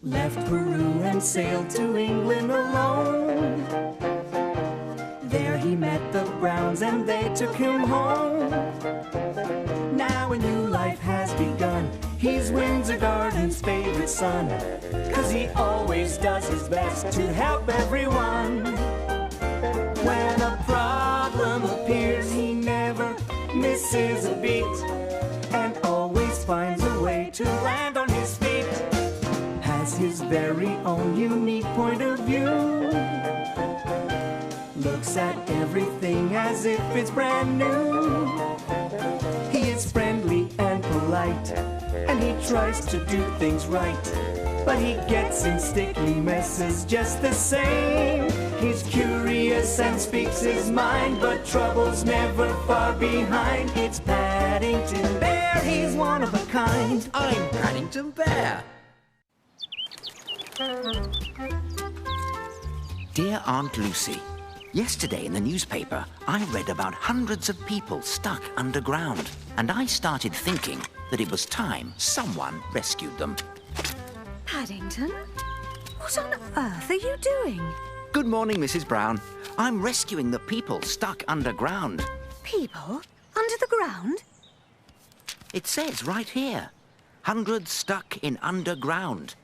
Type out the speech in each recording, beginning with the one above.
left Peru and sailed to England alone. There he met the Browns and they took him home. Now a new life has begun. He's Windsor Garden's favorite son, 'cause he always does his best to help everyone. When a problem appears, he never misses a beat and always finds a way to land on his feet. Has his very own unique point of view. Looks at everything as if it's brand new. He is friendly and polite, and he tries to do things right, but he gets in sticky messes just the same. He's curious and speaks his mind, but trouble's never far behind. It's Paddington Bear, he's one of a kind. I'm Paddington Bear. Dear Aunt Lucy, yesterday in the newspaper, I read about hundreds of people stuck underground, and I started thinking that it was time someone rescued them. Paddington? What on earth are you doing? Good morning, Mrs. Brown. I'm rescuing the people stuck underground. People? Under the ground? It says right here, hundreds stuck in underground.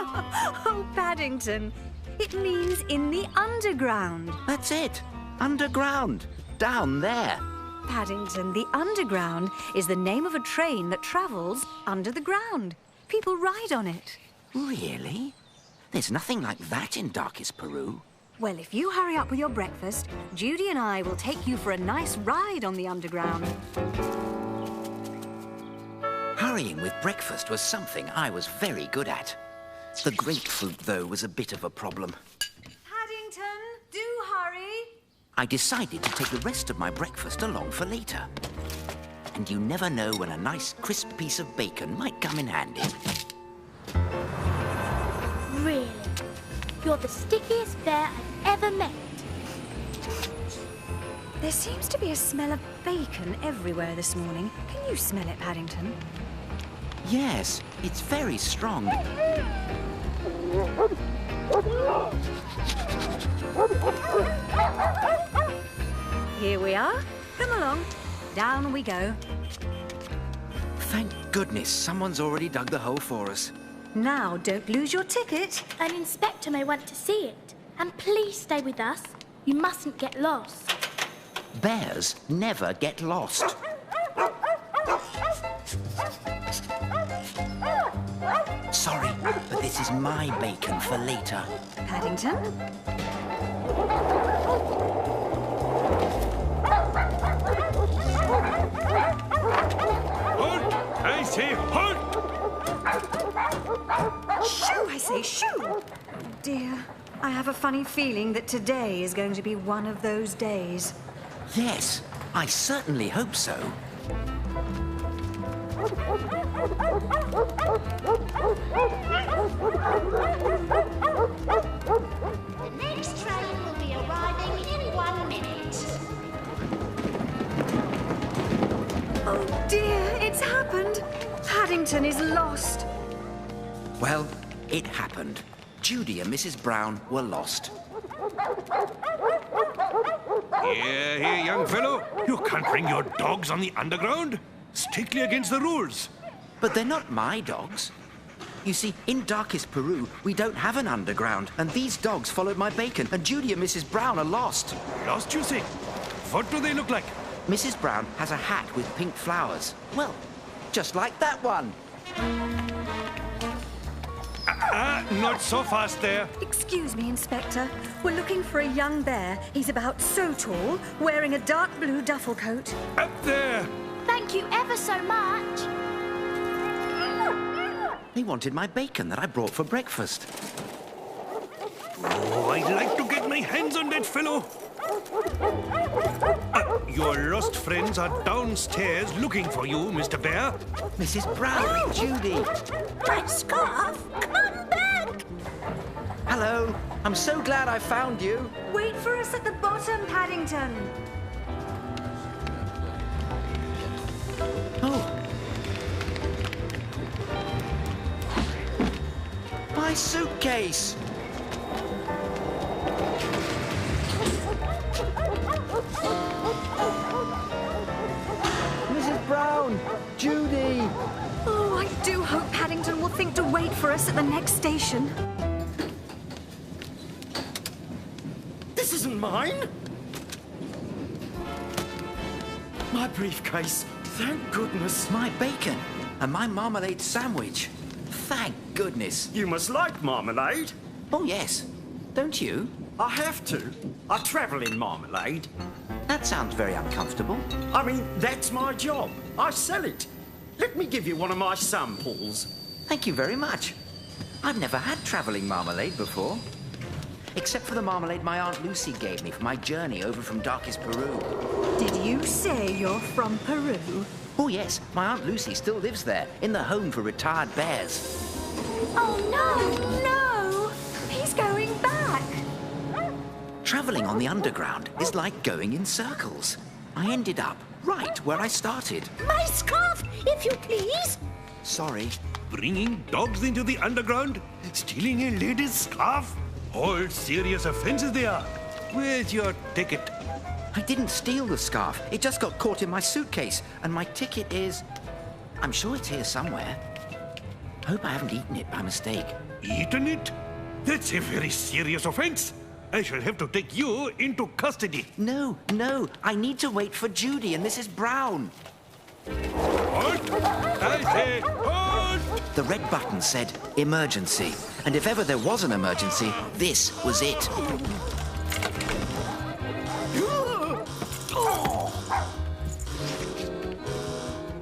Oh, Paddington. It means in the underground. That's it. Underground. Down there. Paddington, the underground is the name of a train that travels under the ground. People ride on it. Really? There's nothing like that in darkest Peru. Well, if you hurry up with your breakfast, Judy and I will take you for a nice ride on the underground. Hurrying with breakfast was something I was very good at. The grapefruit, though, was a bit of a problem. Paddington, do hurry. I decided to take the rest of my breakfast along for later. And you never know when a nice crisp piece of bacon might come in handy. Really? You're the stickiest bear I've ever met. There seems to be a smell of bacon everywhere this morning. Can you smell it, Paddington? Yes, it's very strong. Here we are. Come along. Down we go. Thank goodness someone's already dug the hole for us. Now, don't lose your ticket. An inspector may want to see it. And please stay with us. You mustn't get lost. Bears never get lost. Sorry, but this is my bacon for later. Paddington? Halt! I say halt! Shoo, I say, shoo! Oh, dear, I have a funny feeling that today is going to be one of those days. Yes, I certainly hope so. The next train will be arriving in 1 minute. Oh dear, it's happened. Paddington is lost. Well, it happened. Judy and Mrs. Brown were lost. Here, young fellow. You can't bring your dogs on the underground. Strictly against the rules. But they're not my dogs. You see, in darkest Peru, we don't have an underground, and these dogs followed my bacon, and Judy and Mrs. Brown are lost. Lost, you say? What do they look like? Mrs. Brown has a hat with pink flowers. Well, just like that one. Not so fast there. Excuse me, Inspector. We're looking for a young bear. He's about so tall, wearing a dark blue duffel coat. Up there. Thank you ever so much. They wanted my bacon that I brought for breakfast. Oh, I'd like to get my hands on that fellow. Your lost friends are downstairs looking for you, Mr. Bear. Mrs. Brown, Judy. My scarf! Come back! Hello. I'm so glad I found you. Wait for us at the bottom, Paddington. Oh. My suitcase! Mrs. Brown! Judy! Oh, I do hope Paddington will think to wait for us at the next station. This isn't mine! My briefcase. Thank goodness. My bacon and my marmalade sandwich. Thank goodness. You must like marmalade. Oh, yes. Don't you? I have to. I travel in marmalade. That sounds very uncomfortable. I mean, that's my job. I sell it. Let me give you one of my samples. Thank you very much. I've never had travelling marmalade before. Except for the marmalade my Aunt Lucy gave me for my journey over from darkest Peru. Did you say you're from Peru? Oh, yes. My Aunt Lucy still lives there, in the home for retired bears. Oh, no! No! He's going back! Travelling on the underground is like going in circles. I ended up right where I started. My scarf, if you please. Sorry. Bringing dogs into the underground? Stealing a lady's scarf? All serious offences they are. Where's your ticket? I didn't steal the scarf. It just got caught in my suitcase. And my ticket is... I'm sure it's here somewhere. Hope I haven't eaten it by mistake. Eaten it? That's a very serious offence. I shall have to take you into custody. No, no. I need to wait for Judy and Mrs. Brown. Halt! I say, halt! The red button said emergency. And if ever there was an emergency, this was it.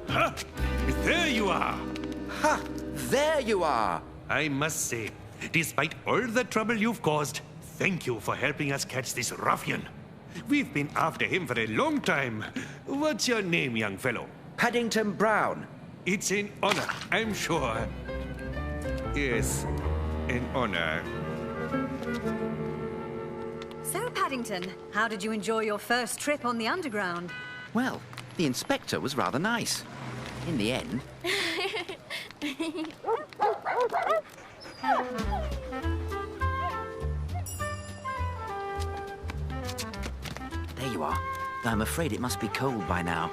Ha! There you are. Ha! There you are. I must say, despite all the trouble you've caused, thank you for helping us catch this ruffian. We've been after him for a long time. What's your name, young fellow? Paddington Brown. It's an honor, I'm sure. Yes, an honor. So, Paddington, how did you enjoy your first trip on the Underground? Well, the inspector was rather nice. In the end... There you are. Though I'm afraid it must be cold by now.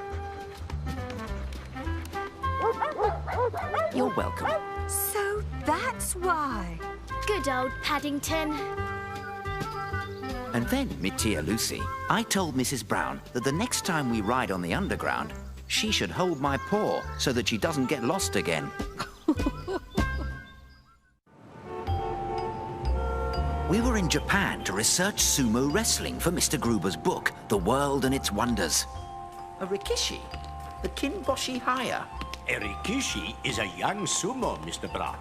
You're welcome. So that's why. Good old Paddington. And then, me dear Lucy, I told Mrs. Brown that the next time we ride on the Underground, she should hold my paw so that she doesn't get lost again. We were in Japan to research sumo wrestling for Mr. Gruber's book, The World and Its Wonders. A rikishi? The Kinboshi Haya? A rikishi is a young sumo, Mr. Brown.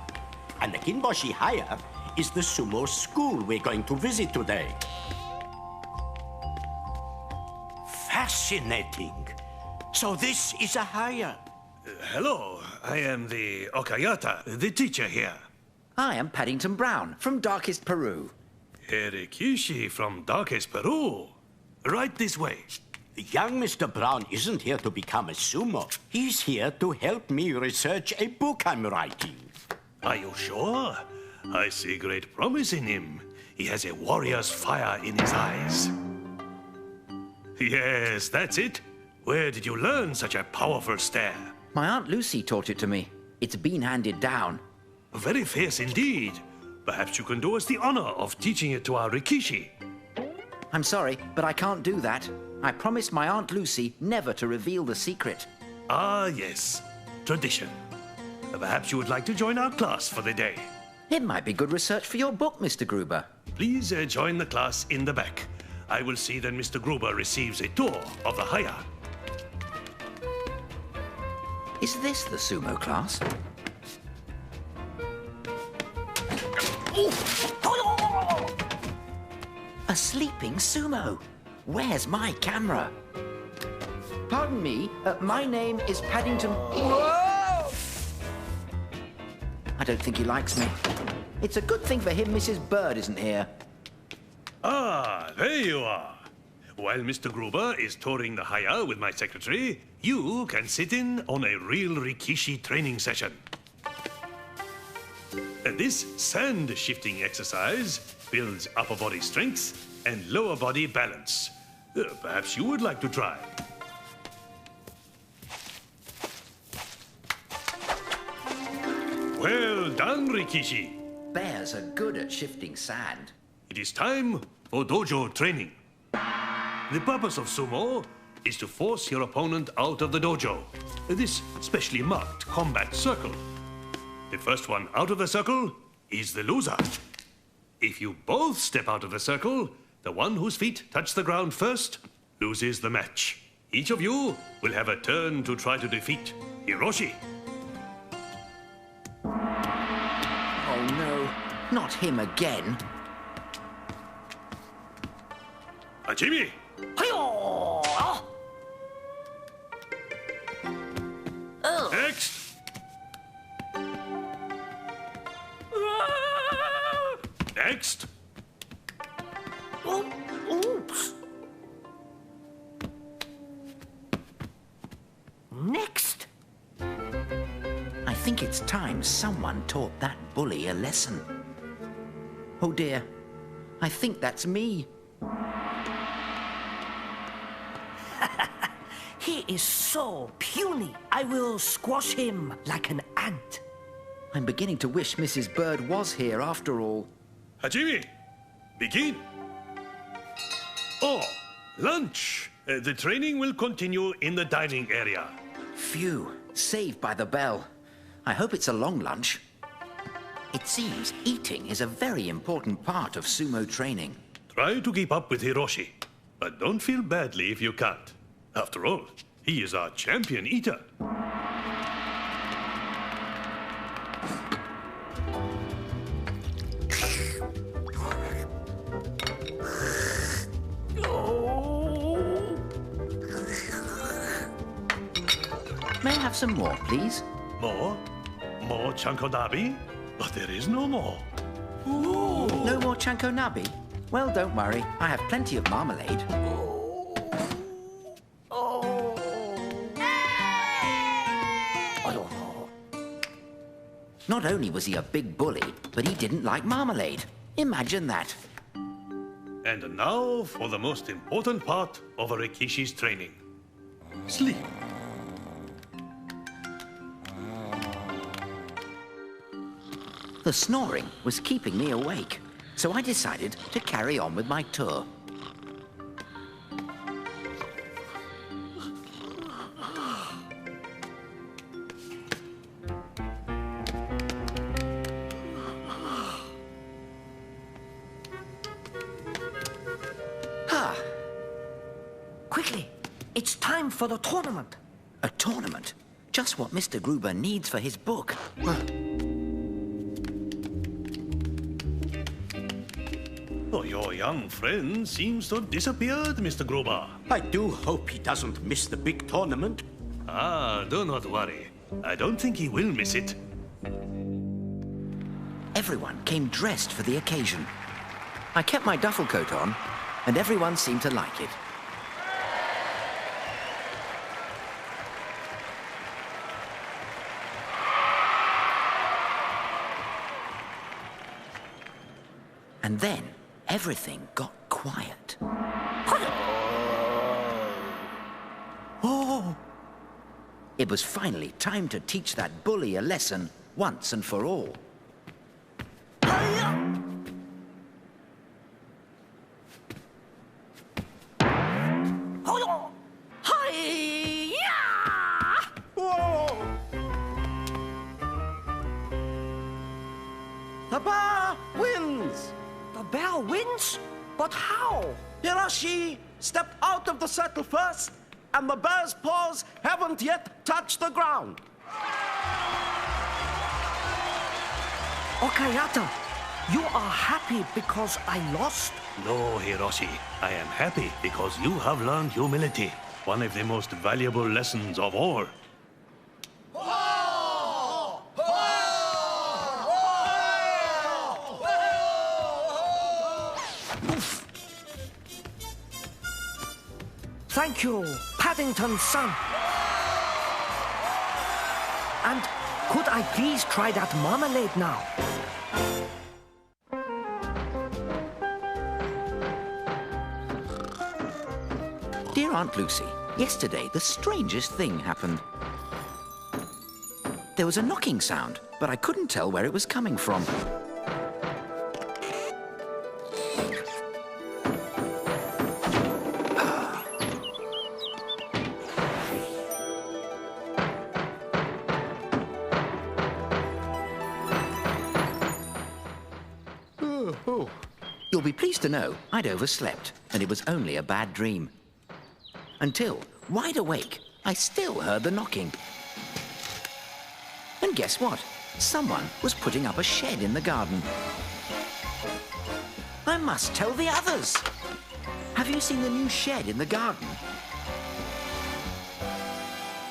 And the Kinboshi Haya is the sumo school we're going to visit today. Fascinating. So this is a Haya. Hello, I am the Okayata, the teacher here. I am Paddington Brown from darkest Peru. Erikishi from darkest Peru. Right this way. Young Mr. Brown isn't here to become a sumo. He's here to help me research a book I'm writing. Are you sure? I see great promise in him. He has a warrior's fire in his eyes. Yes, that's it. Where did you learn such a powerful stare? My Aunt Lucy taught it to me. It's been handed down. Very fierce indeed. Perhaps you can do us the honor of teaching it to our Rikishi. I'm sorry, but I can't do that. I promised my Aunt Lucy never to reveal the secret. Ah, yes. Tradition. Perhaps you would like to join our class for the day. It might be good research for your book, Mr. Gruber. Please join the class in the back. I will see that Mr. Gruber receives a tour of the Haya. Is this the sumo class? A sleeping sumo. Where's my camera? Pardon me, my name is Paddington... Whoa! I don't think he likes me. It's a good thing for him Mrs. Bird isn't here. Ah, there you are. While Mr. Gruber is touring the Haya with my secretary, you can sit in on a real Rikishi training session. This sand shifting exercise builds upper body strength and lower body balance. Perhaps you would like to try. Well done, Rikishi. Bears are good at shifting sand. It is time for dojo training. The purpose of sumo is to force your opponent out of the dojo, this specially marked combat circle. The first one out of the circle is the loser. If you both step out of the circle, the one whose feet touch the ground first loses the match. Each of you will have a turn to try to defeat Hiroshi. Oh no, not him again. Hajime! Next! Next! Oops. Next. I think it's time someone taught that bully a lesson. Oh dear, I think that's me. He is so puny. I will squash him like an ant. I'm beginning to wish Mrs. Bird was here after all. Hajime! Begin! Oh, lunch! The training will continue in the dining area. Phew, saved by the bell. I hope it's a long lunch. It seems eating is a very important part of sumo training. Try to keep up with Hiroshi, but don't feel badly if you can't. After all, he is our champion eater. May I have some more, please? More? More chankonabe? But there is no more. Ooh. No more chankonabe? Well, don't worry. I have plenty of marmalade. Not only was he a big bully, but he didn't like marmalade. Imagine that. And now for the most important part of a Rikishi's training. Sleep. The snoring was keeping me awake, so I decided to carry on with my tour. Quickly, it's time for the tournament. A tournament? Just what Mr. Gruber needs for his book. Oh, your young friend seems to have disappeared, Mr. Gruber. I do hope he doesn't miss the big tournament. Ah, do not worry. I don't think he will miss it. Everyone came dressed for the occasion. I kept my duffel coat on, and everyone seemed to like it. And then everything got quiet. Oh! It was finally time to teach that bully a lesson once and for all. The bear wins! The bear wins? But how? Hiroshi stepped out of the circle first, and the bear's paws haven't yet touched the ground. Okayata, you are happy because I lost? No, Hiroshi. I am happy because you have learned humility, one of the most valuable lessons of all. Thank you, Paddington's son. And could I please try that marmalade now? Dear Aunt Lucy, yesterday the strangest thing happened. There was a knocking sound, but I couldn't tell where it was coming from. You'll be pleased to know I'd overslept, and it was only a bad dream. Until, wide awake, I still heard the knocking. And guess what? Someone was putting up a shed in the garden. I must tell the others. Have you seen the new shed in the garden?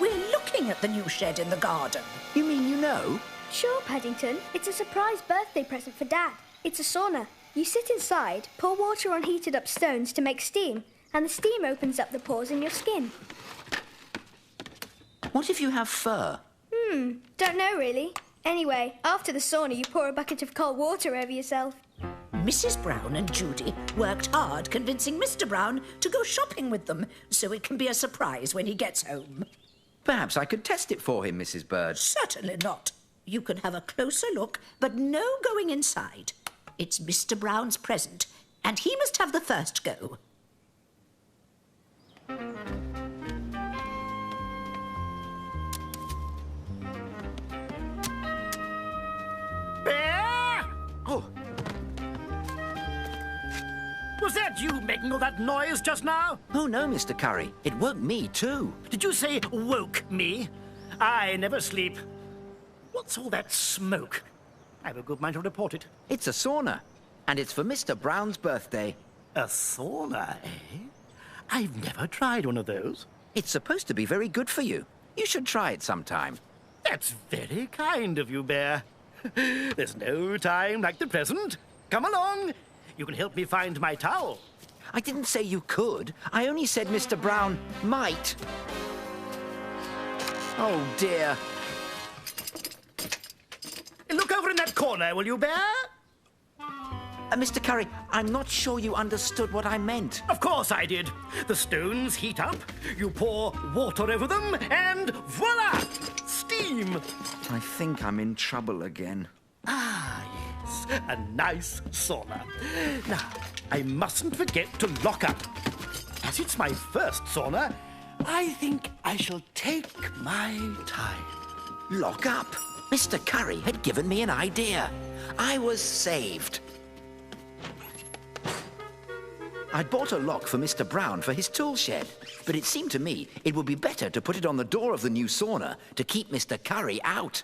We're looking at the new shed in the garden. You mean you know? Sure, Paddington. It's a surprise birthday present for Dad. It's a sauna. You sit inside, pour water on heated up stones to make steam, and the steam opens up the pores in your skin. What if you have fur? Don't know really. Anyway, after the sauna you pour a bucket of cold water over yourself. Mrs. Brown and Judy worked hard convincing Mr. Brown to go shopping with them, so it can be a surprise when he gets home. Perhaps I could test it for him, Mrs. Bird. Certainly not. You can have a closer look, but no going inside. It's Mr. Brown's present, and he must have the first go. Bear! Oh, Was that you making all that noise just now? oh no, Mr. Curry. It woke me too. Did you say woke me? I never sleep. What's all that smoke? I have a good mind to report it. It's a sauna, and it's for Mr. Brown's birthday. A sauna, eh? I've never tried one of those. It's supposed to be very good for you. You should try it sometime. That's very kind of you, Bear. There's no time like the present. Come along. You can help me find my towel. I didn't say you could. I only said Mr. Brown might. Oh, dear. Look over in that corner, will you, Bear? Mr. Curry, I'm not sure you understood what I meant. Of course I did. The stones heat up, you pour water over them, and voila! Steam! I think I'm in trouble again. Ah, yes, a nice sauna. Now, I mustn't forget to lock up. As it's my first sauna, I think I shall take my time. Lock up? Mr. Curry had given me an idea. I was saved. I'd bought a lock for Mr. Brown for his tool shed, but it seemed to me it would be better to put it on the door of the new sauna to keep Mr. Curry out.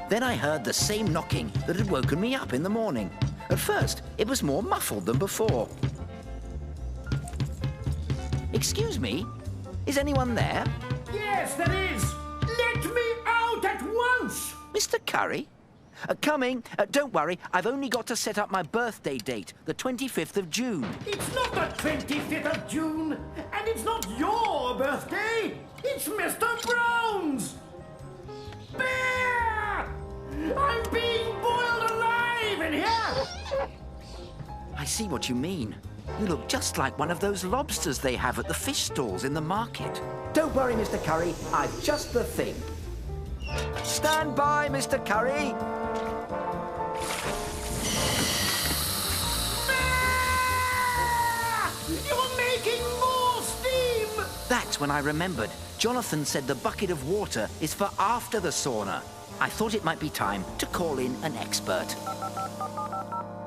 Then I heard the same knocking that had woken me up in the morning. At first, it was more muffled than before. Excuse me, is anyone there? Yes, there is. Let me out at once. Mr. Curry? Coming. Don't worry, I've only got to set up my birthday date, the 25th of June. It's not the 25th of June, and it's not your birthday. It's Mr. Brown's. Bear! I'm being boiled alive in here. I see what you mean. You look just like one of those lobsters they have at the fish stalls in the market. Don't worry, Mr. Curry, I've just the thing. Stand by, Mr. Curry. You're making more steam! That's when I remembered. Jonathan said the bucket of water is for after the sauna. I thought it might be time to call in an expert.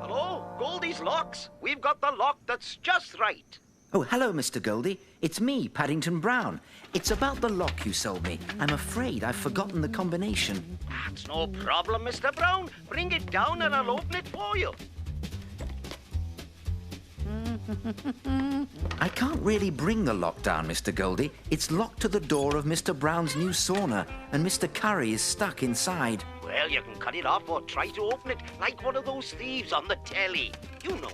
Hello, Goldie's Locks. We've got the lock that's just right. Oh, hello, Mr. Goldie. It's me, Paddington Brown. It's about the lock you sold me. I'm afraid I've forgotten the combination. That's no problem, Mr. Brown. Bring it down and I'll open it for you. I can't really bring the lock down, Mr. Goldie. It's locked to the door of Mr. Brown's new sauna, and Mr. Curry is stuck inside. Well, you can cut it off or try to open it like one of those thieves on the telly. You know,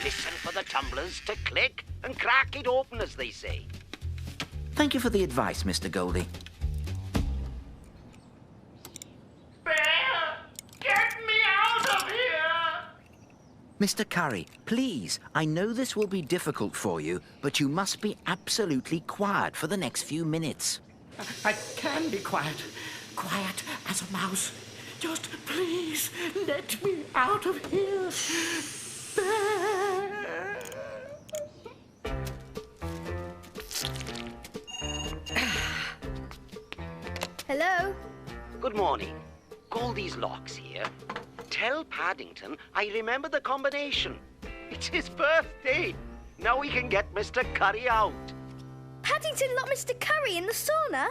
listen for the tumblers to click and crack it open, as they say. Thank you for the advice, Mr. Goldie. Mr. Curry, please, I know this will be difficult for you, but you must be absolutely quiet for the next few minutes. I can be quiet. Quiet as a mouse. Just please let me out of here. Hello? Good morning. Goldie's locks here. Tell Paddington I remember the combination. It's his birthday. Now we can get Mr. Curry out. Paddington locked Mr. Curry in the sauna?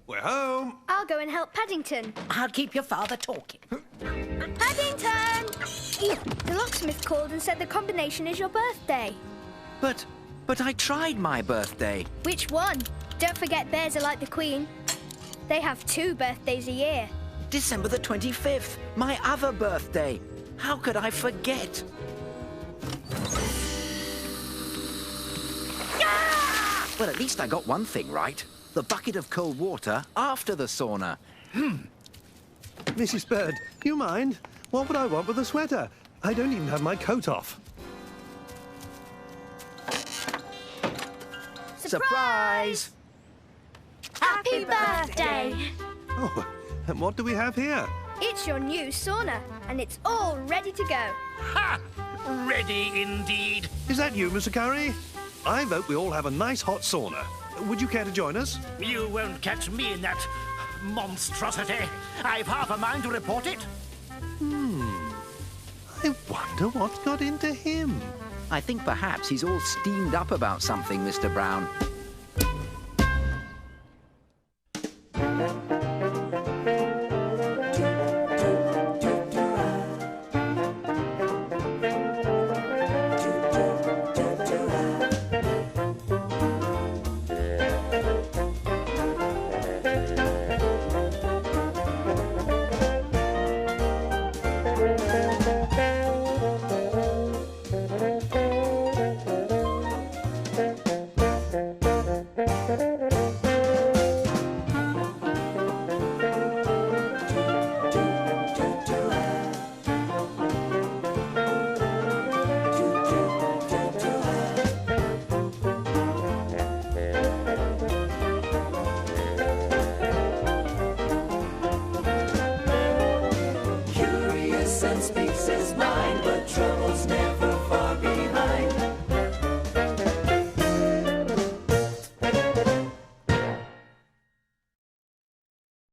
We're home. I'll go and help Paddington. I'll keep your father talking. Paddington! The locksmith called and said the combination is your birthday. But I tried my birthday. Which one? Don't forget bears are like the Queen. They have 2 birthdays a year. December the 25th, my other birthday. How could I forget? Ah! Well, at least I got one thing right. The bucket of cold water after the sauna. Mrs. Bird, you mind? What would I want with a sweater? I don't even have my coat off. Surprise! Happy birthday! Oh, and what do we have here? It's your new sauna, and it's all ready to go. Ha! Ready indeed. Is that you, Mr. Curry? I vote we all have a nice hot sauna. Would you care to join us? You won't catch me in that monstrosity. I've half a mind to report it. I wonder what got into him. I think perhaps he's all steamed up about something, Mr. Brown.